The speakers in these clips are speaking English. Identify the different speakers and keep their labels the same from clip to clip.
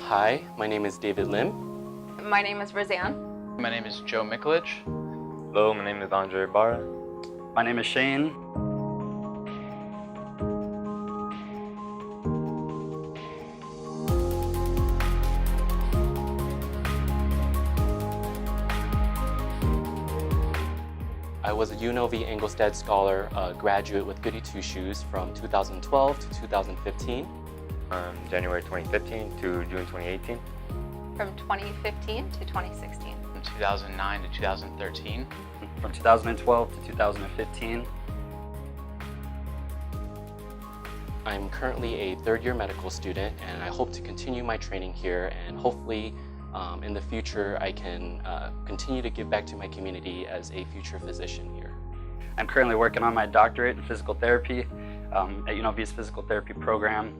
Speaker 1: Hi, my name is David Lim.
Speaker 2: My name is Roseanne.
Speaker 3: My name is Joe Mikulich.
Speaker 4: Hello, my name is Andre Barra.
Speaker 5: My name is Shane.
Speaker 1: I was a UNLV Engelstad Scholar graduate with Goody Two Shoes from 2012 to 2015.
Speaker 4: January 2015 to June 2018.
Speaker 2: From 2015 to 2016.
Speaker 3: From 2009 to 2013.
Speaker 5: From 2012 to 2015.
Speaker 1: I'm currently a third-year medical student, and I hope to continue my training here, and hopefully in the future I can continue to give back to my community as a future physician here.
Speaker 5: I'm currently working on my doctorate in physical therapy at UNLV's physical therapy program.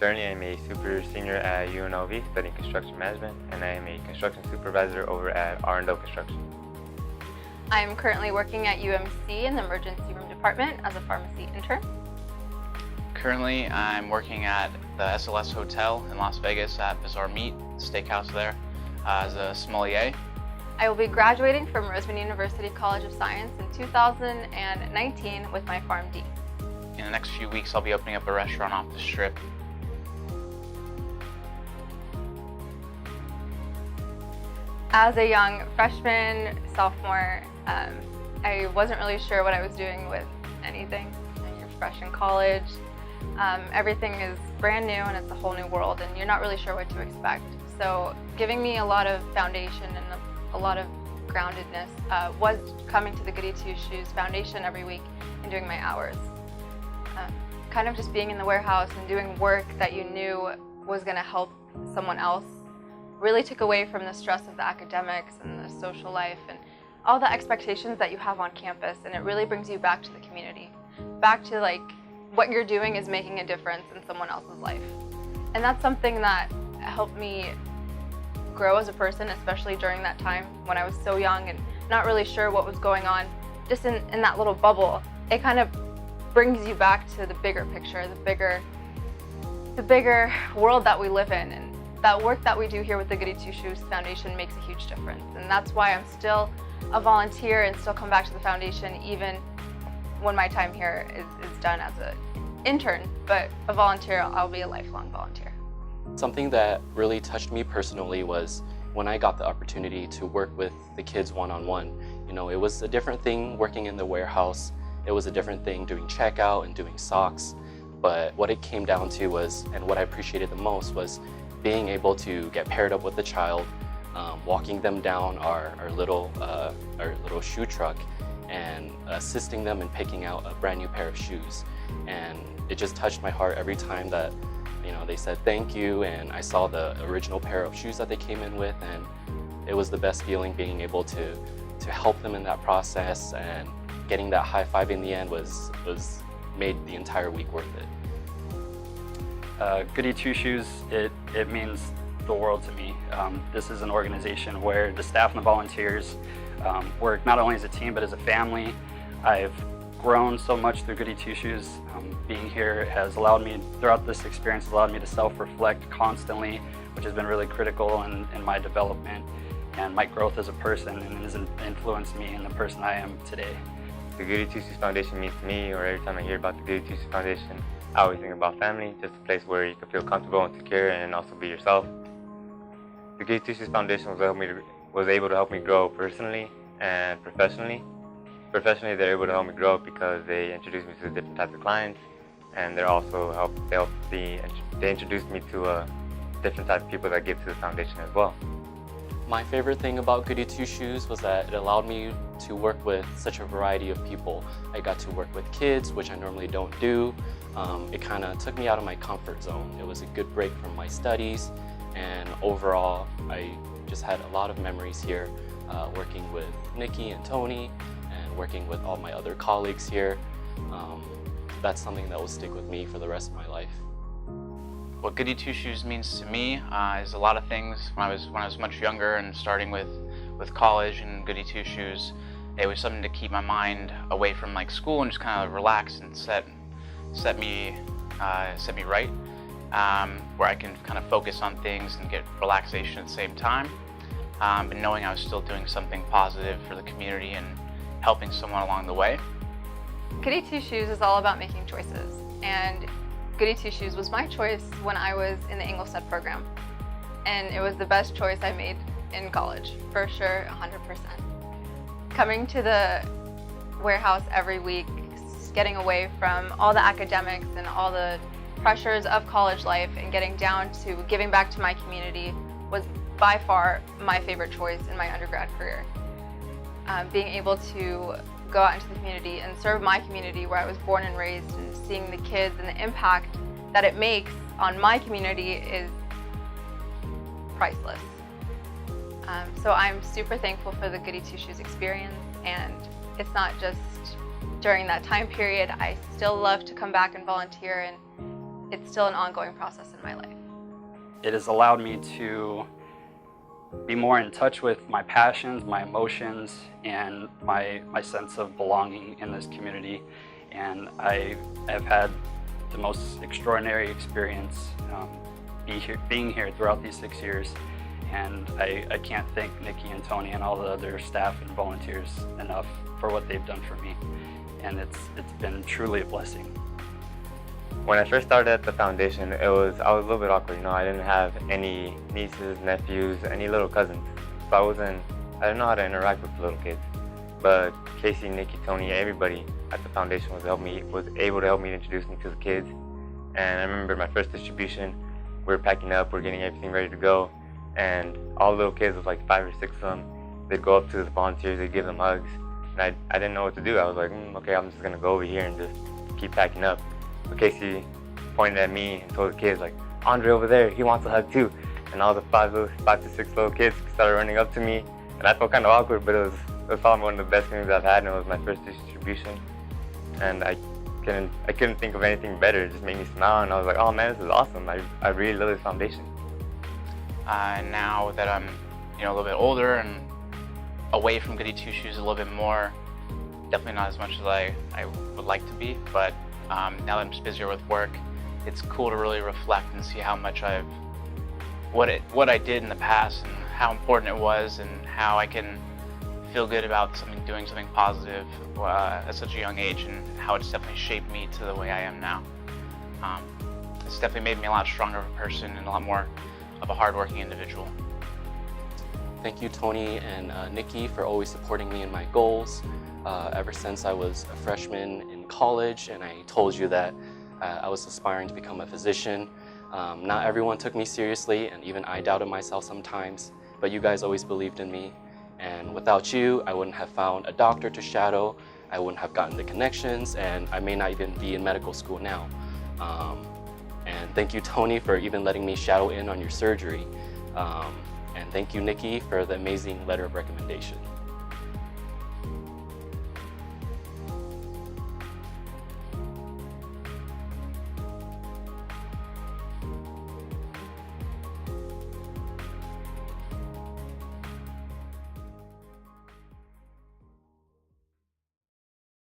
Speaker 4: Currently, I'm a super senior at UNLV studying construction management, and I am a construction supervisor over at R&O Construction.
Speaker 2: I'm currently working at UMC in the emergency room department as a pharmacy intern.
Speaker 3: Currently, I'm working at the SLS Hotel in Las Vegas at Bizarre Meat, steakhouse there, as a sommelier.
Speaker 2: I will be graduating from Roseman University College of Science in 2019 with my PharmD.
Speaker 3: In the next few weeks, I'll be opening up a restaurant off the Strip.
Speaker 2: As a young freshman, sophomore, I wasn't really sure what I was doing with anything. You're fresh in college, everything is brand new and it's a whole new world and you're not really sure what to expect. So giving me a lot of foundation and a lot of groundedness was coming to the Goody Two Shoes Foundation every week and doing my hours. Kind of just being in the warehouse and doing work that you knew was going to help someone else really took away from the stress of the academics and the social life and all the expectations that you have on campus, and it really brings you back to the community, back to like what you're doing is making a difference in someone else's life. And that's something that helped me grow as a person, especially during that time when I was so young and not really sure what was going on. Just in that little bubble, it kind of brings you back to the bigger picture, the bigger world that we live in. And that work that we do here with the Goody Two Shoes Foundation makes a huge difference. And that's why I'm still a volunteer and still come back to the foundation even when my time here is done as an intern. But a volunteer, I'll be a lifelong volunteer.
Speaker 1: Something that really touched me personally was when I got the opportunity to work with the kids one-on-one. You know, it was a different thing working in the warehouse. It was a different thing doing checkout and doing socks. But what it came down to was, and what I appreciated the most was being able to get paired up with the child, walking them down our little shoe truck and assisting them in picking out a brand new pair of shoes. And it just touched my heart every time that they said thank you, and I saw the original pair of shoes that they came in with, and it was the best feeling being able to help them in that process, and getting that high five in the end was made the entire week worth it.
Speaker 5: Goody Two Shoes, it means the world to me. This is an organization where the staff and the volunteers work not only as a team but as a family. I've grown so much through Goody Two Shoes. Being here has allowed me, throughout this experience, allowed me to self-reflect constantly, which has been really critical in my development and my growth as a person, and has influenced me in the person I am today.
Speaker 4: The Goody Two Shoes Foundation means to me, or every time I hear about the Goody Two Shoes Foundation, I always think about family, just a place where you can feel comfortable and secure and also be yourself. The Goody Two Shoes Foundation was able to help me grow personally and professionally. Professionally, they're able to help me grow because they introduced me to different types of clients, and they introduced me to different types of people that give to the foundation as well.
Speaker 1: My favorite thing about Goody Two Shoes was that it allowed me to work with such a variety of people. I got to work with kids, which I normally don't do. It kind of took me out of my comfort zone. It was a good break from my studies, and overall, I just had a lot of memories here working with Nikki and Tony, and working with all my other colleagues here. That's something that will stick with me for the rest of my life.
Speaker 3: What Goody Two Shoes means to me is a lot of things. When I was much younger and starting with college and Goody Two Shoes, it was something to keep my mind away from like school and just kind of relax and set me right. where I can kind of focus on things and get relaxation at the same time, and knowing I was still doing something positive for the community and helping someone along the way.
Speaker 2: Goody Two Shoes is all about making choices, and Goody Two Shoes was my choice when I was in the Ingolstadt program, and it was the best choice I made in college, for sure, 100%. Coming to the warehouse every week, getting away from all the academics and all the pressures of college life and getting down to giving back to my community was by far my favorite choice in my undergrad career. Being able to go out into the community and serve my community where I was born and raised, and seeing the kids and the impact that it makes on my community is priceless. So I'm super thankful for the Goody Two Shoes experience, and it's not just during that time period. I still love to come back and volunteer, and it's still an ongoing process in my life.
Speaker 5: It has allowed me to be more in touch with my passions, my emotions, and my sense of belonging in this community. And I have had the most extraordinary experience being here throughout these 6 years. And I can't thank Nikki and Tony and all the other staff and volunteers enough for what they've done for me. And it's been truly a blessing.
Speaker 4: When I first started at the foundation, I was a little bit awkward. You know, I didn't have any nieces, nephews, any little cousins. So I didn't know how to interact with the little kids. But Casey, Nikki, Tony, everybody at the foundation was able to help me introduce me to the kids. And I remember my first distribution, we were packing up, we're getting everything ready to go. And all the little kids, was like 5 or 6 of them, they'd go up to the volunteers, they'd give them hugs. And I didn't know what to do. I was like, okay, I'm just gonna go over here and just keep packing up. But Casey pointed at me and told the kids, like, Andre over there, he wants a hug too. And all the 5 to 6 little kids started running up to me. And I felt kind of awkward, but it was probably one of the best things I've had, and it was my first distribution. And I couldn't think of anything better. It just made me smile, and I was like, oh man, this is awesome. I really love this foundation.
Speaker 3: Now that I'm a little bit older and away from Goody Two Shoes a little bit more, definitely not as much as I would like to be, but now that I'm just busier with work, it's cool to really reflect and see how much what I did in the past and how important it was, and how I can feel good about doing something positive at such a young age, and how it's definitely shaped me to the way I am now. It's definitely made me a lot stronger of a person and a lot more of a hardworking individual.
Speaker 1: Thank you, Tony and Nikki, for always supporting me in my goals. Ever since I was a freshman in college, and I told you that I was aspiring to become a physician. Not everyone took me seriously, and even I doubted myself sometimes, but you guys always believed in me. And without you, I wouldn't have found a doctor to shadow, I wouldn't have gotten the connections, and I may not even be in medical school now. And thank you, Tony, for even letting me shadow in on your surgery. And thank you, Nikki, for the amazing letter of recommendation.